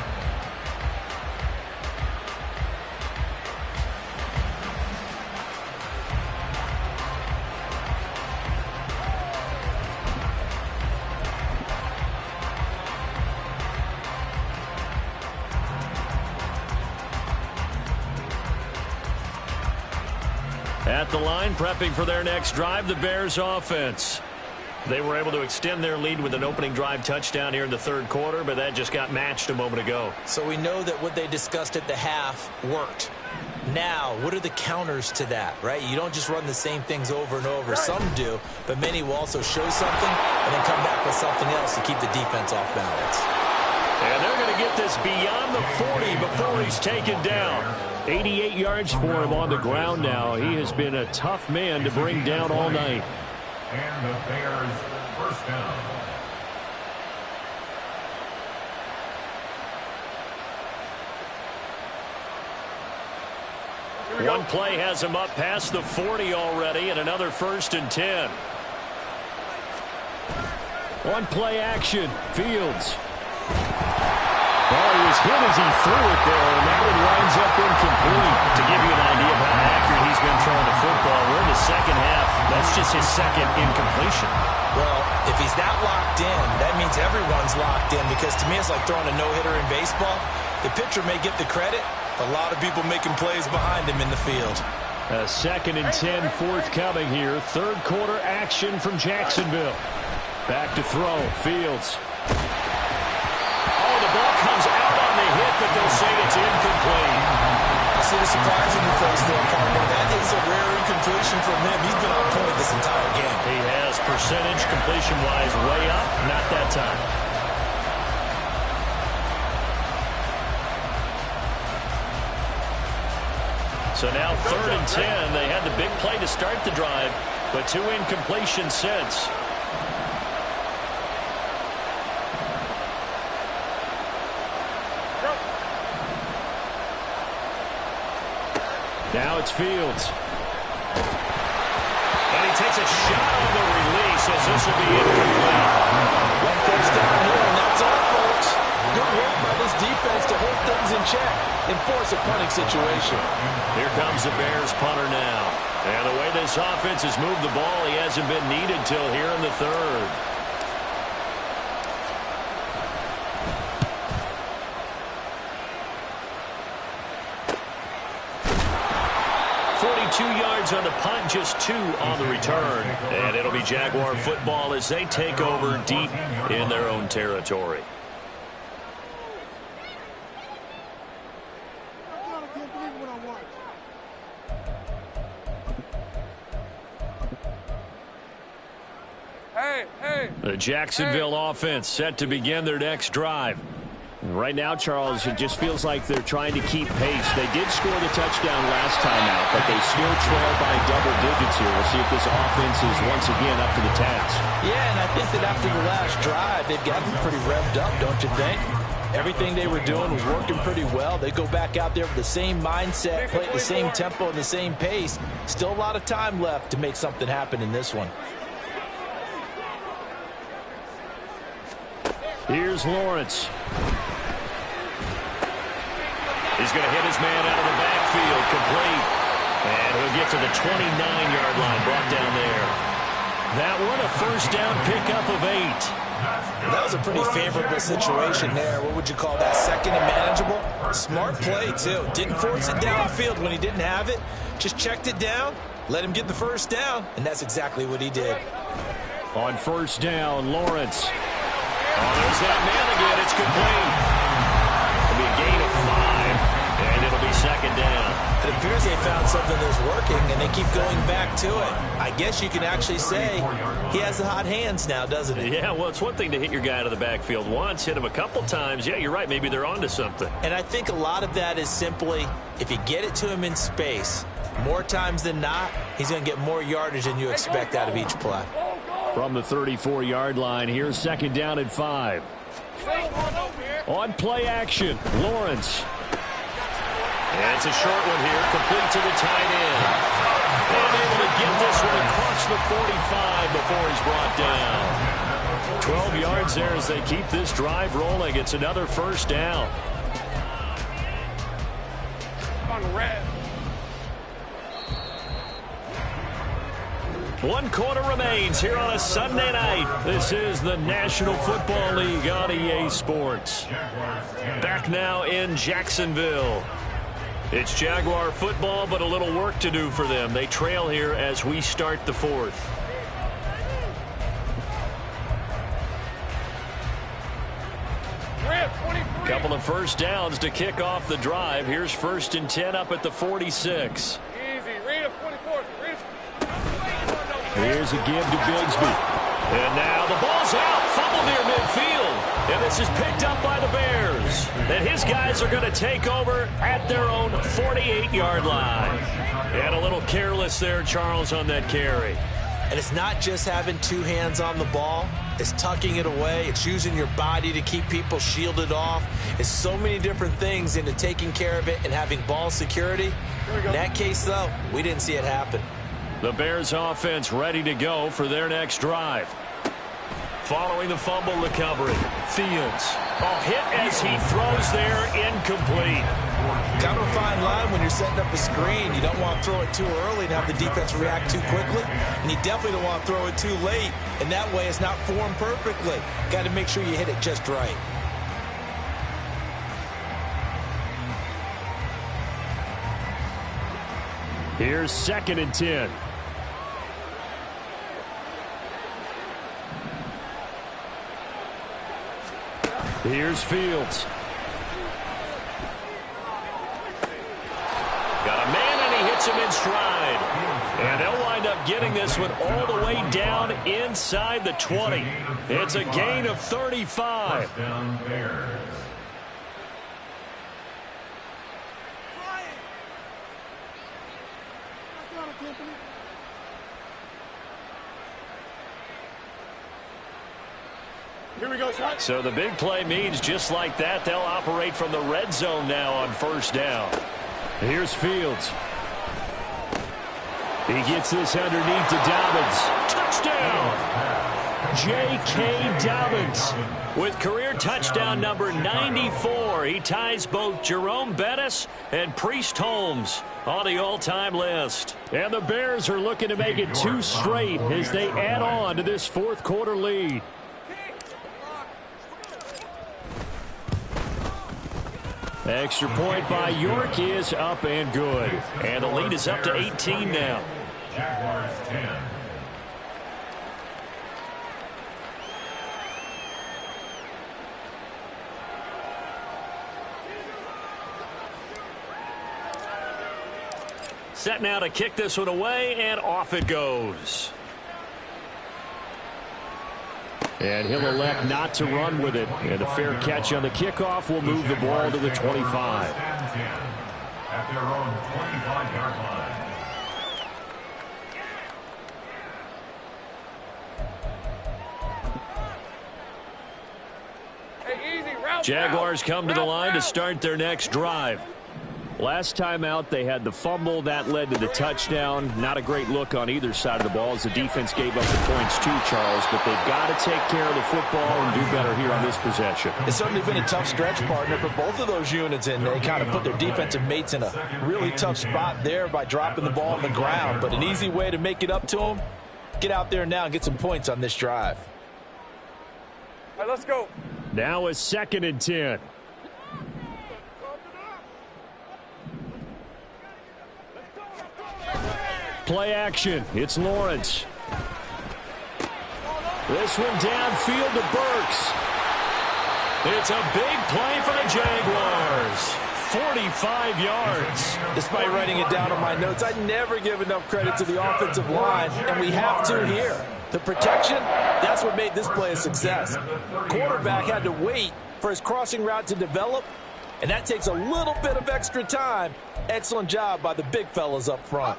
At the line, prepping for their next drive, the Bears offense. They were able to extend their lead with an opening drive touchdown here in the third quarter, but that just got matched a moment ago. So we know that what they discussed at the half worked. Now, what are the counters to that, right? You don't just run the same things over and over. Some do, but many will also show something and then come back with something else to keep the defense off balance. And they're going to get this beyond the 40 before he's taken down. 88 yards for him on the ground now. He has been a tough man to bring down all night. And the Bears first down. One play has him up past the 40 already, and another 1st and 10. One play action. Fields. Well, he was hit as he threw it there, and that one winds up incomplete. To give you an idea of how accurate he's been throwing the football, we're in the second half. That's just his second incompletion. Well, if he's that locked in, that means everyone's locked in, because to me it's like throwing a no-hitter in baseball. The pitcher may get the credit, a lot of people making plays behind him in the field. A 2nd and 10 forthcoming here. Third quarter action from Jacksonville. Back to throw. Fields. Oh, the ball comes out on the hit, but they'll say it's incomplete. I see the surprise in your face there, partner. That is a rare incompletion from him. He's been on point this entire game. He has percentage completion-wise way up. Not that time. So now 3rd and 10. They had the big play to start the drive, but 2 incompletions since. Now it's Fields. And he takes a shot on the release as this will be incomplete. One first down here, and that's all, folks. Good work by this defense to hold things in check and force a punting situation. Here comes the Bears punter now. And the way this offense has moved the ball, he hasn't been needed till here in the third. On the punt, just 2 on the return. And it'll be Jaguar football as they take over deep in their own territory. The Jacksonville offense set to begin their next drive. Right now, Charles, it just feels like they're trying to keep pace. They did score the touchdown last time out, but they still trail by double digits here. We'll see if this offense is once again up to the task. Yeah, and I think that after the last drive, they've gotten pretty revved up, don't you think? Everything they were doing was working pretty well. They go back out there with the same mindset, play at the same tempo and the same pace. Still a lot of time left to make something happen in this one. Here's Lawrence. He's going to hit his man out of the backfield, complete. And he'll get to the 29-yard line, brought down there. That one, a first down pickup of 8. That was a pretty favorable situation there. What would you call that? Second and manageable? Smart play, too. Didn't force it downfield when he didn't have it. Just checked it down, let him get the first down, and that's exactly what he did. On first down, Lawrence. Oh, there's that man again. It's complete. It'll be a gain of 5, and it'll be second down. It appears they found something that's working, and they keep going back to it. I guess you can actually say he has the hot hands now, doesn't he? Yeah, well, it's one thing to hit your guy out of the backfield once, hit him a couple times. Yeah, you're right. Maybe they're onto something. And I think a lot of that is simply if you get it to him in space, more times than not, he's going to get more yardage than you expect out of each play. From the 34-yard line, here's second down and 5. On play action, Lawrence. And it's a short one here, complete to the tight end. And able to get this one across the 45 before he's brought down. 12 yards there as they keep this drive rolling. It's another first down. On the red. 1 quarter remains here on a Sunday night. This is the National Football League on EA Sports. Back now in Jacksonville. It's Jaguar football, but a little work to do for them. They trail here as we start the 4th. Couple of first downs to kick off the drive. Here's 1st and 10 up at the 46. Here's a give to Bigsby. And now the ball's out. Fumble near midfield. And this is picked up by the Bears. And his guys are going to take over at their own 48-yard line. And a little careless there, Charles, on that carry. And it's not just having 2 hands on the ball. It's tucking it away. It's using your body to keep people shielded off. It's so many different things into taking care of it and having ball security. In that case, though, we didn't see it happen. The Bears offense ready to go for their next drive. Following the fumble recovery, Fields. A hit as he throws there, incomplete. Kind of a fine line when you're setting up a screen. You don't want to throw it too early and have the defense react too quickly. And you definitely don't want to throw it too late. And that way it's not formed perfectly. Got to make sure you hit it just right. Here's 2nd and 10. Here's Fields. Got a man, and he hits him in stride. And they'll wind up getting this one all the way down inside the 20. It's a gain of 35. Here we go, son. So the big play means just like that, they'll operate from the red zone now on first down. Here's Fields. He gets this underneath to Dobbins. Touchdown! J.K. Dobbins with career touchdown number 94. He ties both Jerome Bettis and Priest Holmes on the all-time list. And the Bears are looking to make it 2 straight as they add on to this 4th quarter lead. Extra point by York is up and good. And the lead is up to 18 now. Jaguars 10. Set now to kick this one away, and off it goes. And he'll elect not to run with it. And a fair catch on the kickoff will move the ball to the 25. At their own 25-yard line. Hey, easy, route, Jaguars come to the line to start their next drive. Last time out, they had the fumble. That led to the touchdown. Not a great look on either side of the ball as the defense gave up the points too, Charles. But they've got to take care of the football and do better here on this possession. It's certainly been a tough stretch, partner, for both of those units, and they kind of put their defensive mates in a really tough spot there by dropping the ball on the ground. But an easy way to make it up to them, get out there now and get some points on this drive. All right, let's go. Now a 2nd and 10. Play action. It's Lawrence. This one downfield to Burks. It's a big play for the Jaguars. 45 yards. Despite writing it down on my notes, I never give enough credit to the offensive line, and we have to here. The protection, that's what made this play a success. Quarterback had to wait for his crossing route to develop, and that takes a little bit of extra time. Excellent job by the big fellas up front.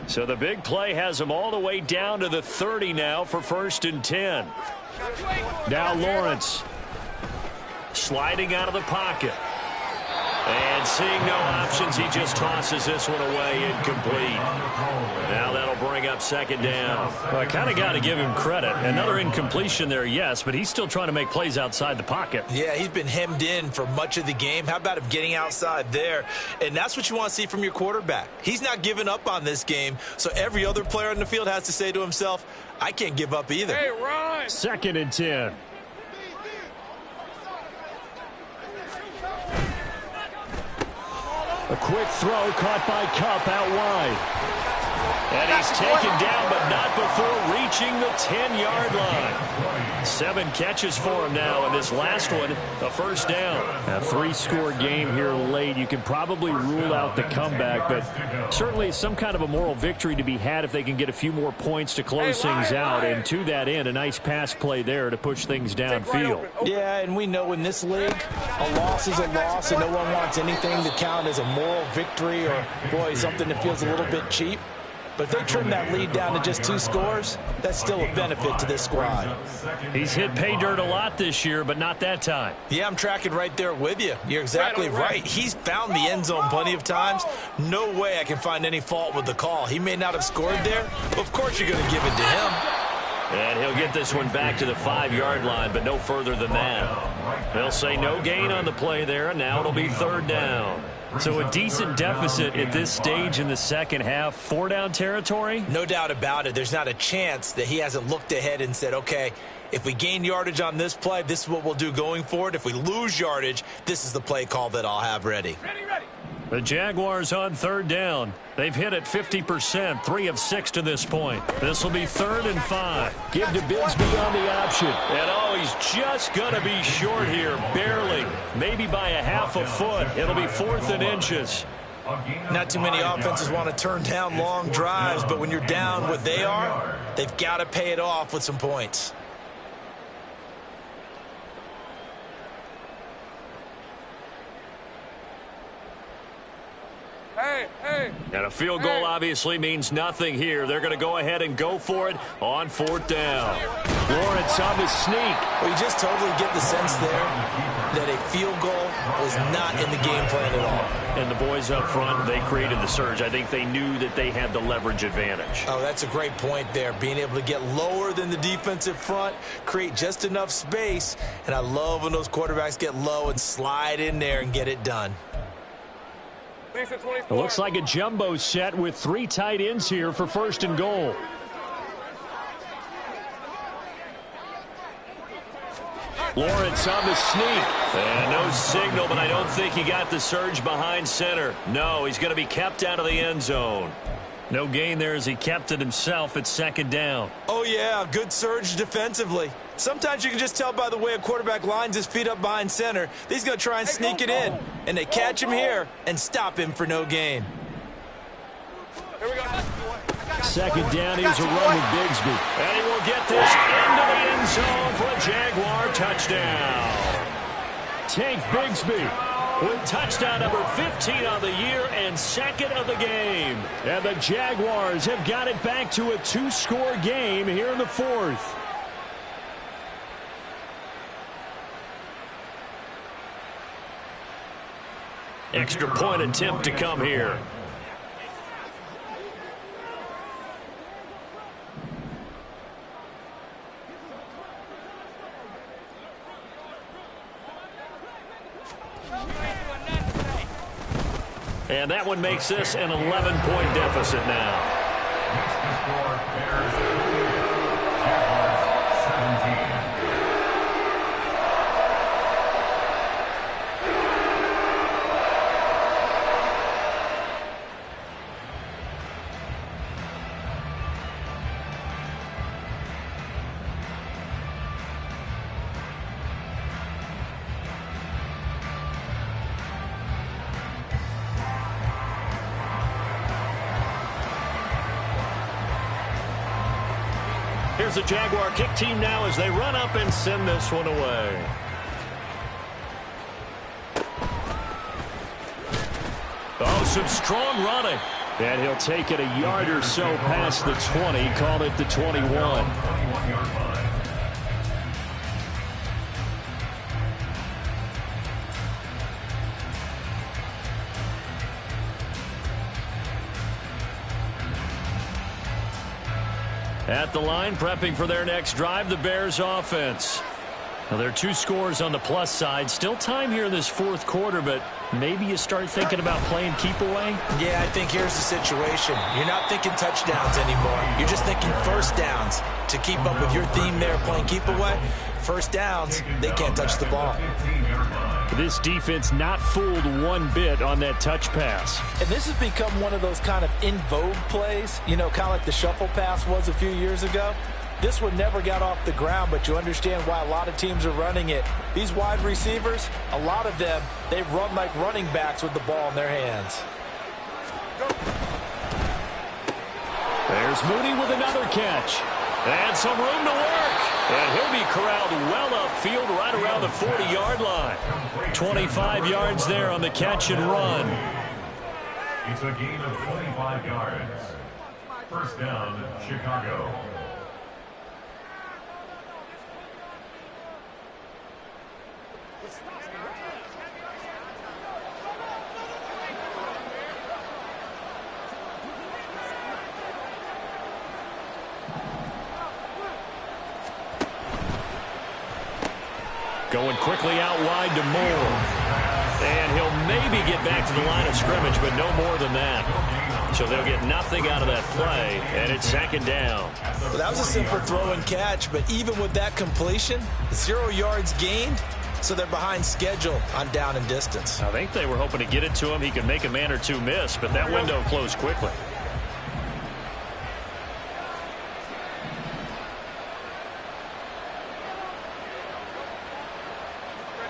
So the big play has them all the way down to the 30 now for 1st and 10. Now Lawrence sliding out of the pocket. And seeing no options, he just tosses this one away incomplete. Now that'll bring up 2nd down. Well, I kind of got to give him credit. Another incompletion there, yes, but he's still trying to make plays outside the pocket. Yeah, he's been hemmed in for much of the game. How about him getting outside there? And that's what you want to see from your quarterback. He's not giving up on this game, so every other player on the field has to say to himself, I can't give up either. Hey, run! 2nd and 10. A quick throw caught by Kupp out wide. And he's taken down, but not before reaching the 10-yard line. 7 catches for him now, and this last one, a 1st down. A 3-score game here late. You can probably rule out the comeback, but certainly some kind of a moral victory to be had if they can get a few more points to close things out. And to that end, a nice pass play there to push things downfield. Yeah, and we know in this league, a loss is a loss, and no one wants anything to count as a moral victory or, boy, something that feels a little bit cheap. But if they trim that lead down to just 2 scores, that's still a benefit to this squad. He's hit pay dirt a lot this year, but not that time. Yeah, I'm tracking right there with you. You're exactly right. He's found the end zone plenty of times. No way I can find any fault with the call. He may not have scored there, but of course you're going to give it to him. And he'll get this one back to the 5-yard line, but no further than that. They'll say no gain on the play there, and now it'll be 3rd down. So a decent deficit at this stage in the second half. 4-down territory? No doubt about it. There's not a chance that he hasn't looked ahead and said, okay, if we gain yardage on this play, this is what we'll do going forward. If we lose yardage, this is the play call that I'll have ready. Ready. The Jaguars on 3rd down. They've hit it 50%, 3 of 6 to this point. This will be 3rd and 5. Give to Bigsby on the option. And he's just going to be short here, barely. Maybe by a half a foot. It'll be 4th and inches. Not too many offenses want to turn down long drives, but when you're down what they are, they've got to pay it off with some points. Hey. And a field goal obviously means nothing here. They're going to go ahead and go for it on 4th down. Lawrence on the sneak. Well, you just totally get the sense there that a field goal was not in the game plan at all. And the boys up front, they created the surge. I think they knew that they had the leverage advantage. Oh, that's a great point there. Being able to get lower than the defensive front, create just enough space. And I love when those quarterbacks get low and slide in there and get it done. It looks like a jumbo set with 3 tight ends here for 1st and goal. Lawrence on the sneak. And no signal, but I don't think he got the surge behind center. No, he's going to be kept out of the end zone. No gain there as he kept it himself at 2nd down. Oh, yeah, good surge defensively. Sometimes you can just tell by the way a quarterback lines his feet up behind center. He's going to try and sneak it in. And they catch him here and stop him for no gain. Here we go. 2nd down, here's a run with Bigsby. And he will get this into the end zone for a Jaguar touchdown. Tank Bigsby with touchdown number 15 on the year and 2nd of the game. And the Jaguars have got it back to a 2-score game here in the 4th. Extra point attempt to come here. And that one makes this an 11-point deficit now. Makes the score Bears 38, Jaguars 17. Here's the Jaguar kick team now as they run up and send this one away. Oh, some strong running. And he'll take it a yard or so past the 20, call it the 21. 21-yard line. At the line, prepping for their next drive, the Bears offense. Now, there are 2 scores on the plus side. Still time here in this fourth quarter, but maybe you start thinking about playing keep away? Yeah, I think here's the situation. You're not thinking touchdowns anymore. You're just thinking first downs. To keep up with your theme there, playing keep away, first downs, they can't touch the ball. 15-yard line. This defense not fooled one bit on that touch pass. And this has become one of those kind of in vogue plays, you know, kind of like the shuffle pass was a few years ago. This one never got off the ground, but you understand why a lot of teams are running it. These wide receivers, a lot of them, they run like running backs with the ball in their hands. There's Mooney with another catch. And some room to work. And he'll be corralled well upfield right around the 40-yard line. 25 yards there on the catch and run. It's a gain of 25 yards. First down, Chicago. Going quickly out wide to Moore. And he'll maybe get back to the line of scrimmage, but no more than that. So they'll get nothing out of that play, and it's second down. Well, that was a simple throw and catch, but even with that completion, 0 yards gained, so they're behind schedule on down and distance. I think they were hoping to get it to him. He could make a man or two miss, but that window closed quickly.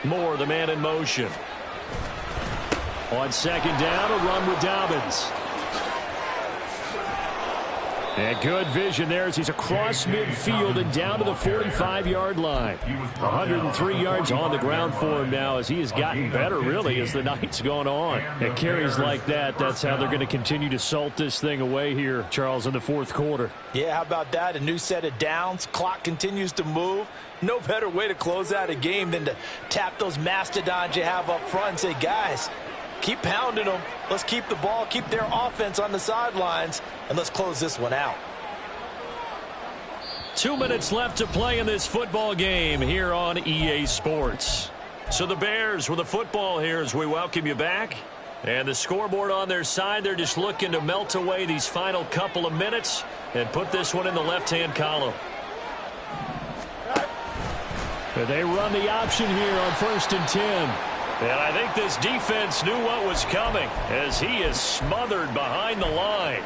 Moore, the man in motion. On second down, a run with Dobbins. And good vision there as he's across midfield and down to the 45-yard line. 103 yards on the ground for him now as he has gotten better, really, as the night's gone on. And carries like that, that's how they're going to continue to salt this thing away here, Charles, in the fourth quarter. Yeah, how about that? A new set of downs. Clock continues to move. No better way to close out a game than to tap those mastodons you have up front and say, guys, keep pounding them. Let's keep the ball, keep their offense on the sidelines, and let's close this one out. 2 minutes left to play in this football game here on EA Sports. So the Bears with the football here as we welcome you back. And the scoreboard on their side, they're just looking to melt away these final couple of minutes and put this one in the left-hand column. They run the option here on 1st and 10. And I think this defense knew what was coming as he is smothered behind the line.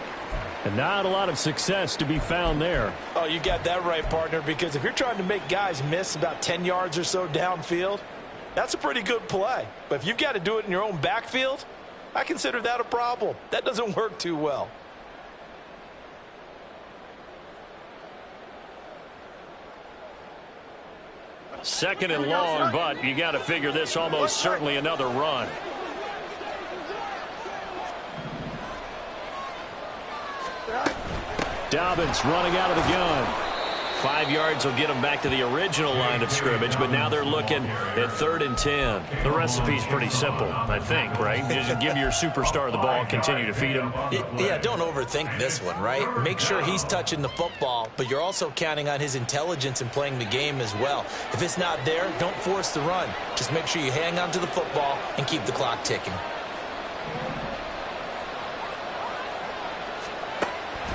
And not a lot of success to be found there. Oh, you got that right, partner, because if you're trying to make guys miss about 10 yards or so downfield, that's a pretty good play. But if you've got to do it in your own backfield, I consider that a problem. That doesn't work too well. Second and long, but you got to figure this almost certainly another run. Dobbins running out of the gun. 5 yards will get them back to the original line of scrimmage, but now they're looking at 3rd and 10. The recipe's pretty simple, I think, right? Just give your superstar the ball, continue to feed him. Yeah, don't overthink this one, right? Make sure he's touching the football, but you're also counting on his intelligence in playing the game as well. If it's not there, don't force the run. Just make sure you hang on to the football and keep the clock ticking.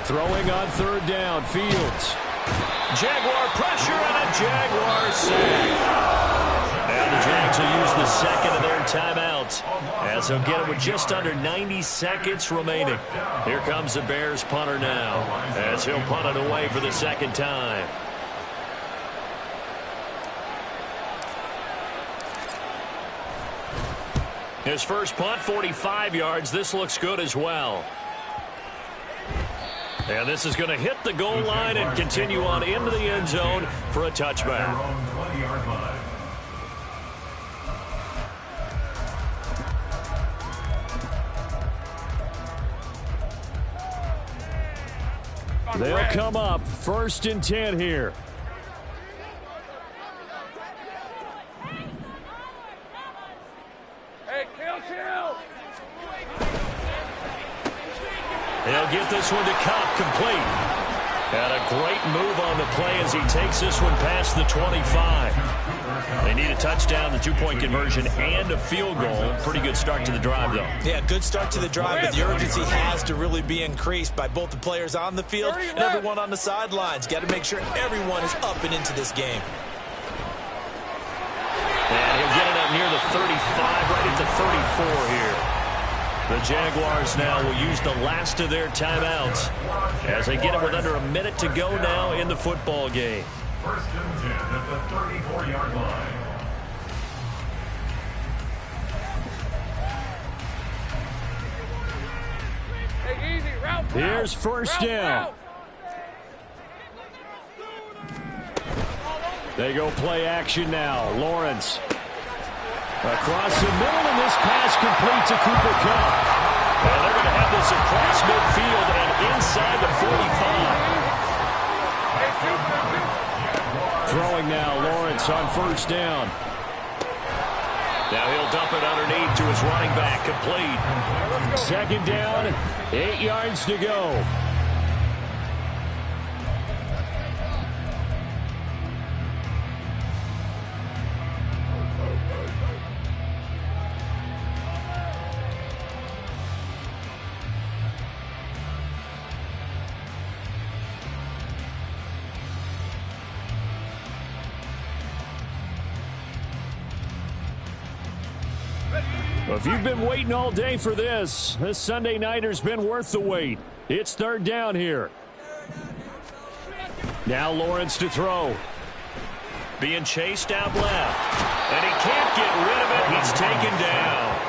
Throwing on 3rd down, Fields. Jaguar pressure and a Jaguar sack. And the Jags will use the second of their timeouts as they'll get it with just under 90 seconds remaining. Here comes the Bears punter now as he'll punt it away for the second time. His first punt, 45 yards. This looks good as well. And this is going to hit the goal line and continue on into the end zone for a touchback. They'll come up 1st and 10 here. Hey, kill. They'll get this one to Kupp, complete. And a great move on the play as he takes this one past the 25. They need a touchdown, the 2-point conversion, and a field goal. Pretty good start to the drive, though. Yeah, good start to the drive, but the urgency has to really be increased by both the players on the field and everyone on the sidelines. Got to make sure everyone is up and into this game. And he'll get it up near the 35, right at the 34 here. The Jaguars now will use the last of their timeouts as they get it with under a minute to go now in the football game. 1st and 10 at the 34-yard line. Hey, easy. Route. Here's 1st down. They go play action now. Lawrence. Across the middle, and this pass complete to Cooper Kupp. And they're going to have this across midfield and inside the 45. Throwing now, Lawrence on 1st down. Now he'll dump it underneath to his running back, complete. 2nd down, 8 yards to go. If you've been waiting all day for this Sunday nighter's been worth the wait. It's 3rd down here. Now Lawrence to throw. Being chased out left. And he can't get rid of it. He's taken down.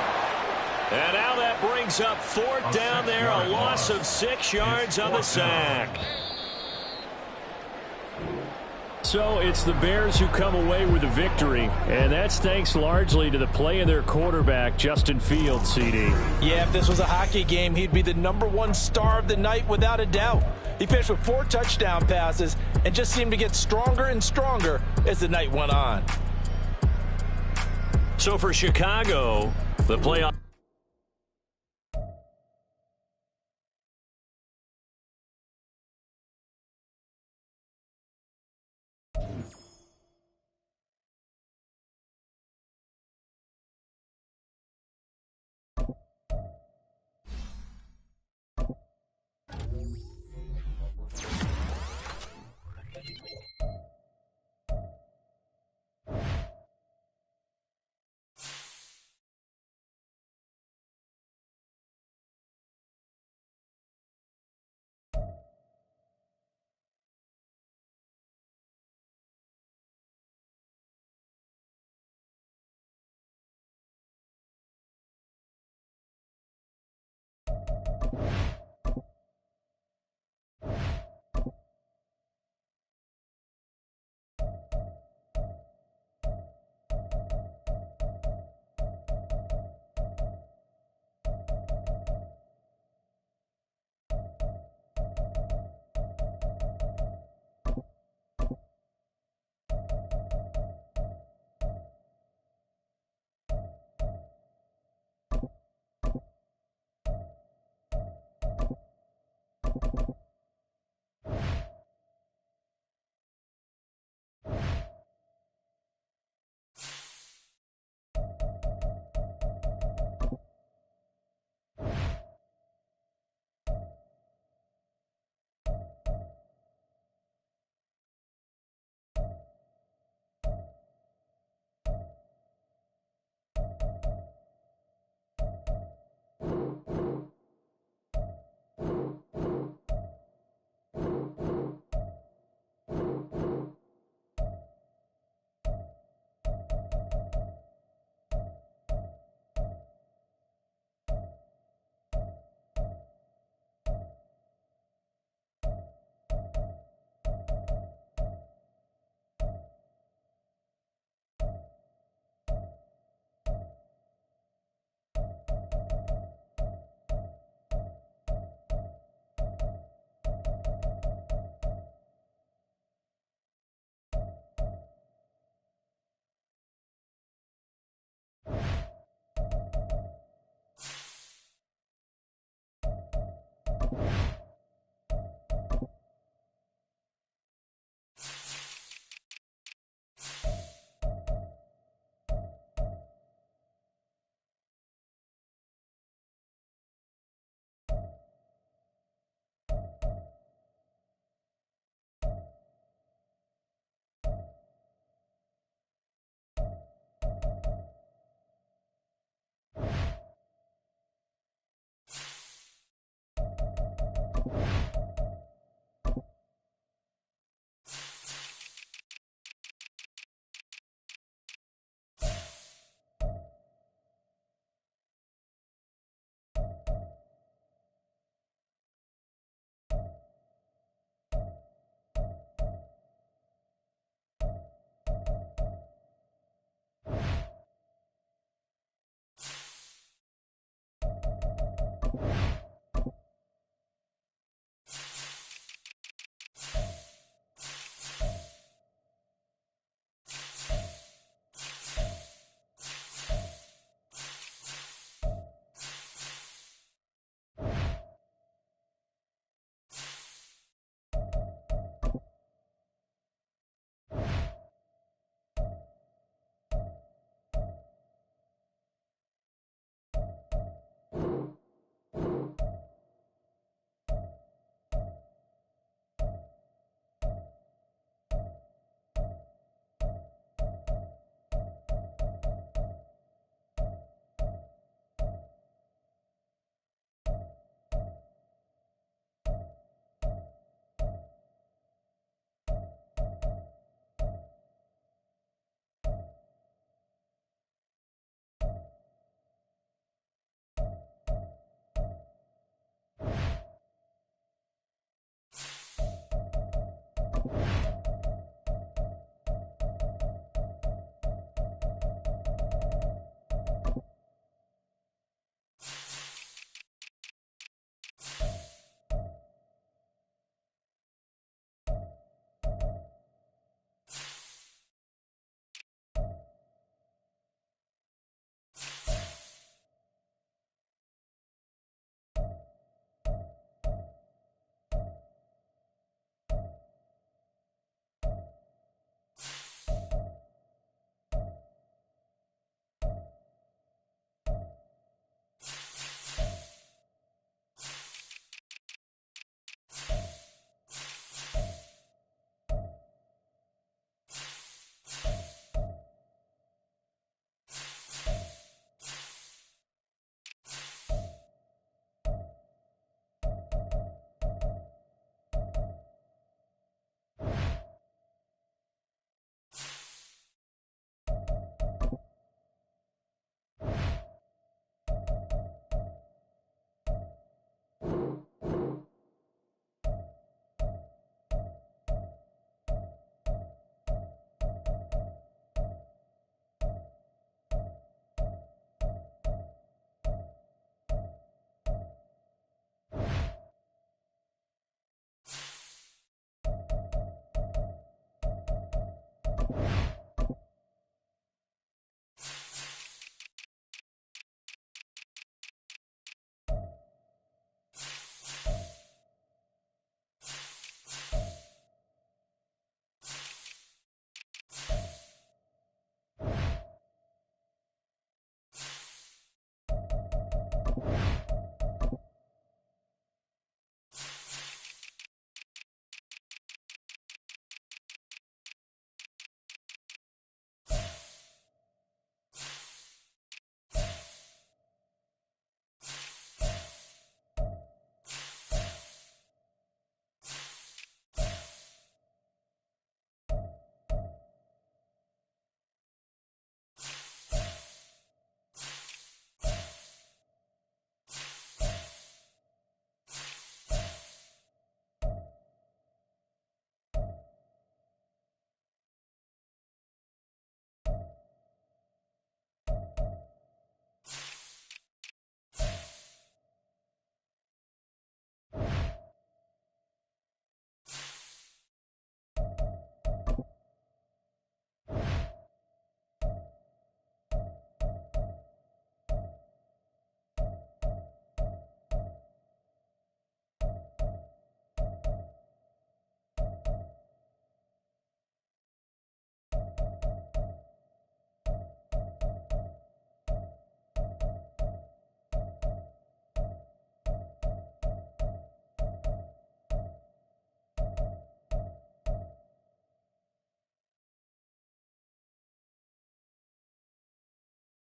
And now that brings up 4th down there. A loss of 6 yards on the sack. So it's the Bears who come away with the victory, and that's thanks largely to the play of their quarterback, Justin Fields, CD. Yeah, if this was a hockey game, he'd be the #1 star of the night without a doubt. He finished with 4 touchdown passes and just seemed to get stronger and stronger as the night went on. So for Chicago, the playoff.